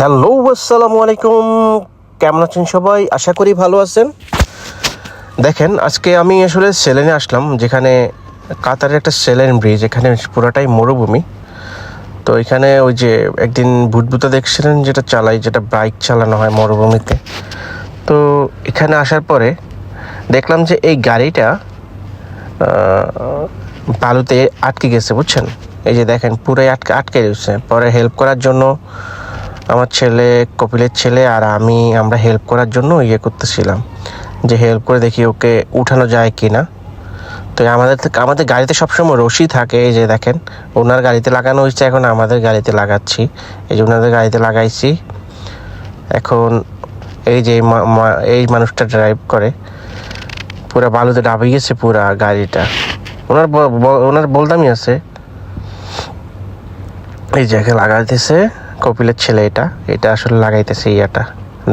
Hello, আসসালামু আলাইকুম। কেমন আছেন সবাই? আশা করি ভালো আছেন। দেখেন, আজকে আমি আসলে সেলেনে আসলাম, যেখানে কাতারের একটা সেলেন ব্রিজ, এখানে পুরোটাই মরুভূমি। তো এখানে ওই যে একদিন ভুটভুতা দেখছিলেন, যেটা চালাই, যেটা বাইক চালানো হয় মরুভূমিতে। তো এখানে আসার পরে দেখলাম যে এই গাড়িটা বালুতে আটকে গেছে, বুঝছেন? এই যে দেখেন, পুরাই আটকে রয়েছে। পরে হেল্প করার জন্য আমার ছেলে, কপিলের ছেলে আর আমরা হেল্প করার জন্য করতেছিলাম, যে হেল্প করে দেখি ওকে উঠানো যায় কি না। তো আমাদের গাড়িতে সবসময় রশি থাকে, এই যে দেখেন ওনার গাড়িতে লাগানো হয়েছে, এখন আমাদের গাড়িতে লাগাচ্ছি। এই যে ওনাদের গাড়িতে লাগাইছি। এখন এই যে এই মানুষটা ড্রাইভ করে, পুরা বালুতে ডাবে গেছে পুরা গাড়িটা। ওনার বলদামই আছে। এই জায়গায় লাগাইতেছে কপিলের ছেলে, এটা আসলে লাগাইতেছে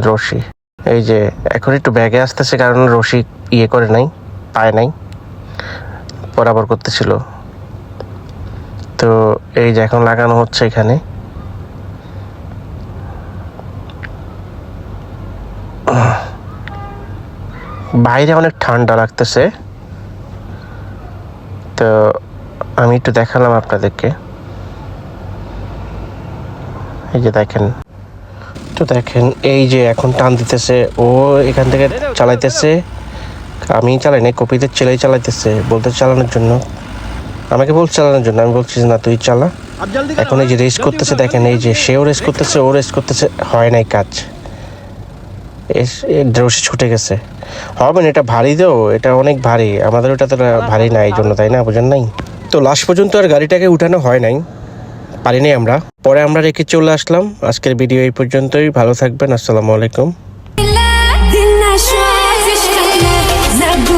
রশি। এই যে এখন একটু ব্যাগে আসতেছে, কারণ রশি করে নাই, পায় নাই, বরাবর করতেছিল। তো এই যে এখন লাগানো হচ্ছে এখানে। বাইরে অনেক ঠান্ডা লাগতেছে, তো আমি একটু দেখালাম আপনাদেরকে। এই যে দেখেন, তো দেখেন এই যে এখন টান দিতেছে, ও এখান থেকে চালাইতেছে। আমি চালাই নাই, কপিদের ছেলেই চালাইতেছে, বলতে চালানোর জন্য, আমাকে বলছে চালানোর জন্য। আমি বলছি না, তুই চালা। এখন এই যে রেস করতেছে, দেখেন এই যে সেও রেস করতেছে, ও রেস করতেছে, হয় নাই কাজ। রশি ছুটে গেছে। হবে না, এটা ভারী, তো এটা অনেক ভারী, আমাদের ওটা তো ভারী না, এই জন্য, তাই না? বোঝেন নাই? তো লাস্ট পর্যন্ত আর গাড়িটাকে উঠানো হয় নাই, পারিনি আমরা। পরে আমরা রেখে চলে আসলাম। আজকের ভিডিও এই পর্যন্তই। ভালো থাকবেন। আসসালামু আলাইকুম।